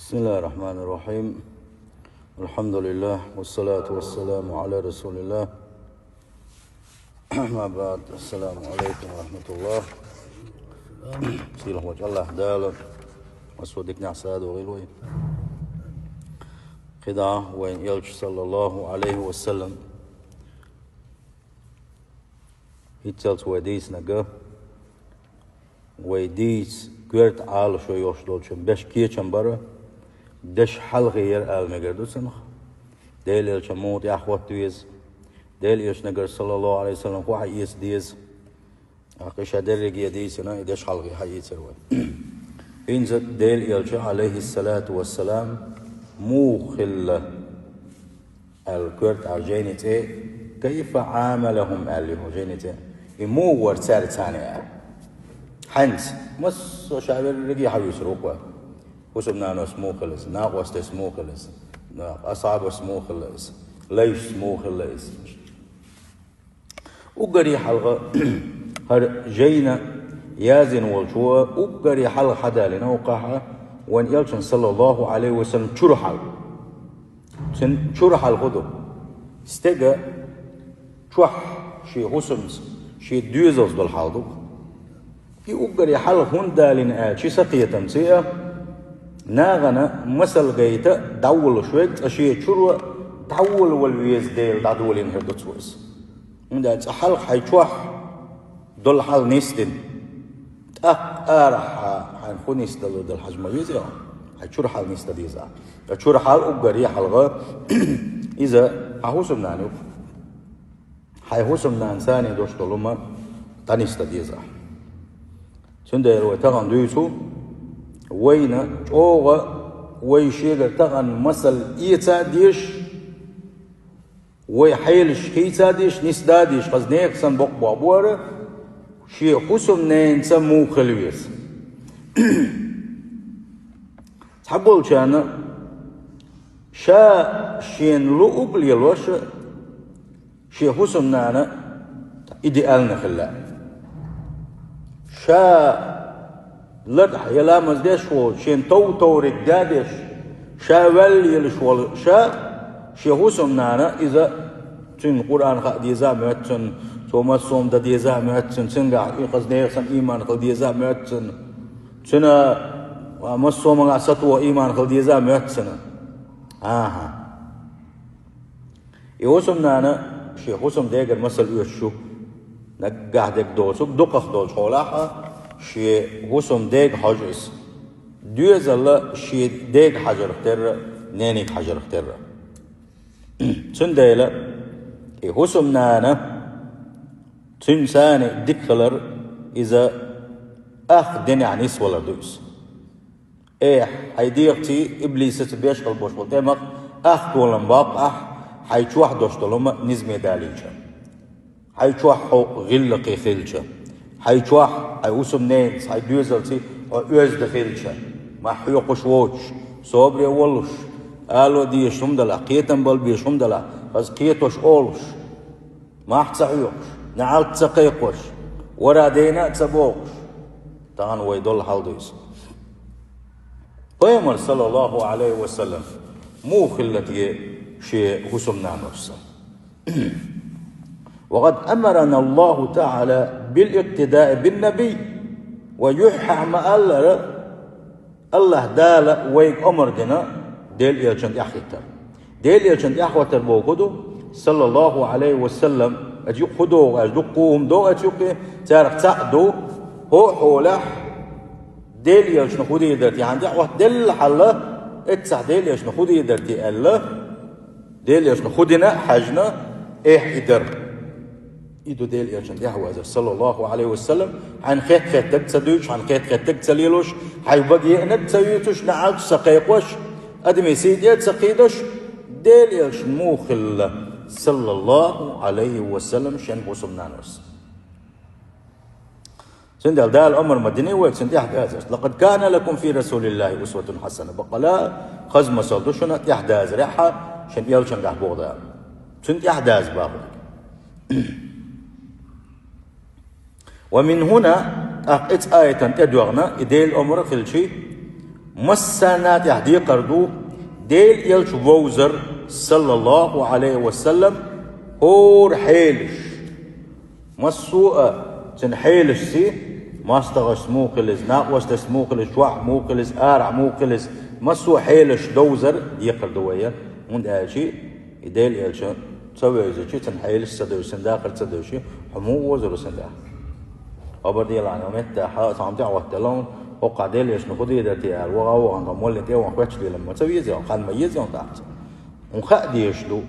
بسم الله الرحمن الرحيم. الحمد لله والصلاة والسلام على رسول الله. ما بعد، السلام عليكم ورحمة الله. سيله وجه الله دالة وسودك نعساد وغيلوي قدعة وين يلش صلى الله عليه وسلم هيتلت وديس نجا وديس قرت عال شو يوشدولشن بش كيشن برا دش حلقة ير المجردوسن ديل يلش موت يا أخوات دويز ديل يلش نجر صلى الله عليه وسلم هو حيس ديز أقيش درج يديسنا دش حلقة حيس روي إنزل ديل يلش عليه الصلاة والسلام موخل الكرت عجينته كيف عاملهم اللي هو جينته يمو ورسالة ثانية حنس مس شعب الرجي حيوس روقه وسبنا ناس موخلص ناقوس تسموخلص أصعب سموخلص ليش سموخلص وقري حلقة هر جينا يازن والجوا وقري حلقة حدا لنا وقاحة وان يلشن صلى الله عليه وسلم شرحل شرحل غدو استجا شوح شي غسمس شي دوزوز بالحاضو في وقري حلقة هندا لنا شي سقية تمسية ناغنا مسل غيتا دول شويت اشي شروع دول والويز ديل دولين هردوتوس عندها حلق حيشوح دول حال نيستن ارح حنكون يستلو دل حجم ويزا حيشور حال نيستديزا حيشور حال وقري حلقة اذا حوسم نانو حيوسم نان ثاني دوش دولما تانيستديزا سندير وتغن دويسو وين اوغا ويشيغر تغن مسل ايتا ديش ويحيلش كيتا ديش نسدا ديش قزنيك سن بق بابوره شي حسم نين سمو خلويس تحبول كان شا شين لو اقليلوش شي حسم نانا ايديالنا خلا شا لدح يلا مزدش هو شين تو رجادش شا ولي الشوال شا شي حسم نانا اذا تن قرآن خا ديزا متن توما صوم دا ديزا متن تنقع قصدي خم ايمان خل ديزا متن تنا ومصوم غا سطو ايمان خل ديزا متن يوسم نانا شي حسم ديگر مسل يشو نقع دك دوسك دقخ دول شولاها شي حسم ديگ حجز دوز الله شي ديگ حجر اختر نينيك حجر اختر تنديلا حسم نانا تنساني دكلر إذا دني عنيس ولا دوس حيديرتي إبليس تبيش قلبوش والتمق ولا مباق حيتشوح دوش طلوما نزمي داليشا حيتشوح غلقي خيلشا حيتشوح حيوسم نينس حيدوزلتي ويوز دخيلشا ما حيوقش ووش صبري ولش قالوا دي شمدلا قيتن بل بيشمدلا بس قيتوش أولش ما حتصحيوش نعال تسقيقوش ورا دينا تسبوش تغن ويدول حالدويس قيمر صلى الله عليه وسلم مو خلتي شيء حسمنا نفسه وقد أمرنا الله تعالى بالاقتداء بالنبي ويحى ما الله دال ويك أمر دينا ديل يلشن يحيتر ديل يلشن يحوتر بوكدو صلى الله عليه وسلم أجيب خدو أجدقوهم دو أجيب تعرف تعدو هو حوله ديل يلشن خدي درتي عندي واحد دل حلا اتسع ديل يلشن خدي درتي الله ديل يلشن خدنا حجنا حدر إيدو ديل يلشن يحوزر صلى الله عليه وسلم عن خيت تكتسدوش عن خيت تكتسليلوش حيبقي نبتسيوتوش نعالج سقيقوش أدمي سيديات سقيدوش ديل يلشن موخل صلى الله عليه وسلم شن بوسمنا نفس سندل دال أمر مدني ويكسن يحداز لقد كان لكم في رسول الله أسوة حسنة بقلا خزم صدوشنا يحداز ريحة شن يلشن قاح بوضع سند يحداز باقي ومن هنا أقيت آية تدورنا إديل أمر خلشي مسانات يهدي قردو ديل يلش ووزر صلى الله عليه وسلم هور حيلش مسوء تن حيلش سي ماستغش موقلز ناقوست موقلز شوح موقلز آرع موقلز مسوء حيلش دوزر يقردوية من آجي ديل يلش تسوي زي تن حيلش صدوسن داخل صدوشي حمو وزر سنداخل أبردي لعنة متى حاط عم تعوض تلون وقع ديل يش نخدي دتي الوغا عن مولين تي وان كوتش دي لما تسوي زي قال ما يزي عن تحت ونخد يشلو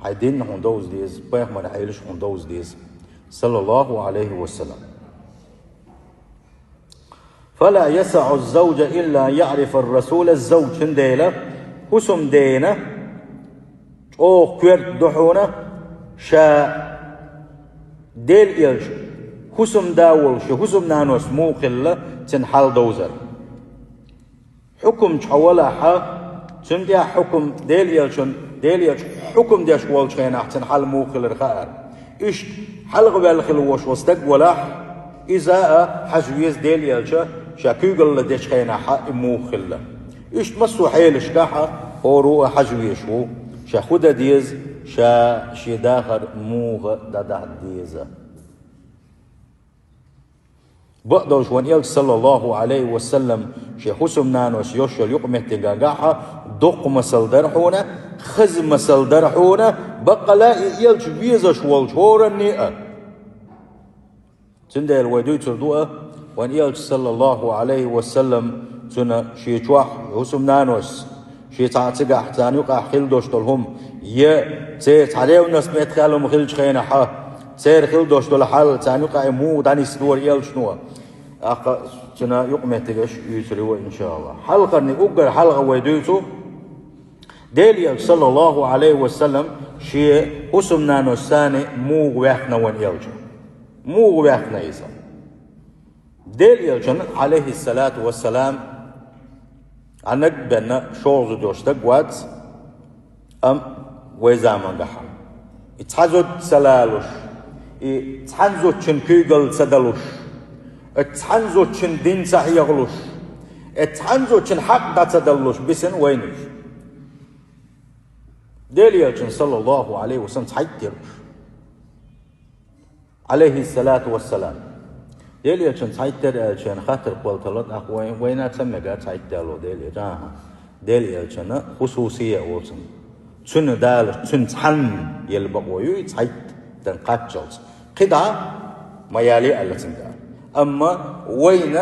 حيدين هندوز ديز بيخ ما نحيلش هندوز ديز صلى الله عليه وسلم فلا يسع الزوج إلا يعرف الرسول الزوج هنديلة حسم دينه أو كير دحونه شا ديل إلش حسم داولش حسم نانوس موقلة تنحل دوزر حكم تحولا حا تندي حكم ديل إلش حكم ديش والشين أحسن حل موقل الخير إيش حلق بالخلوش واستقبله إذا حجويز ديل إلش شاكوغل ديش خينا حق موقل إيش مسو حيلش كاحا هورو حجويش هو شاخودا ديز شي داخل موغ دا ديزا بقدوش وان يلك صلى الله عليه وسلم شي حسم نانوش يوشل يقمه تنقاقاحا دق مسل درحونا خز مسل درحونا بقى لا يلك بيزش والجورا نيئة تندى الويدوي تردوء وان يلك صلى الله عليه وسلم تنا شي جواح حسم نانوش شي تعتقح تانيقح خلدوش طولهم سير تعليو ناس ميتخالهم خلج خينا حا سير خلدوش طول حال تانيقح مو داني سدور يلك شنوه أقا تنا يقمه تجش يسروا إن شاء الله حلقة نقول حلقة ويدوتو ديلي صلى الله عليه وسلم شيء حسمنا نساني مو ويحنا ونيلجا مو ويحنا إذا ديلي عليه الصلاة والسلام عنك بنا شورز دوشتك وات ويزامن بحا اتحزد سلالوش اتحنزو تشنكيغل سدلوش اتحنزو تشن دين صحيغلوش اتحنزو تشن حق دا تدلوش بسن وينوش ديلي صلى الله عليه وسلم تحيتروش عليه الصلاة والسلام ديلي تحيتر تشن خاطر قولتلت أخوين وينا تسمى تحيترلو ديلي جاها ديلي خصوصية وسن تشن دال تشن تحن يلبقويو تحيت تنقاتشلس قدا ما يالي ألا تنقال أما وين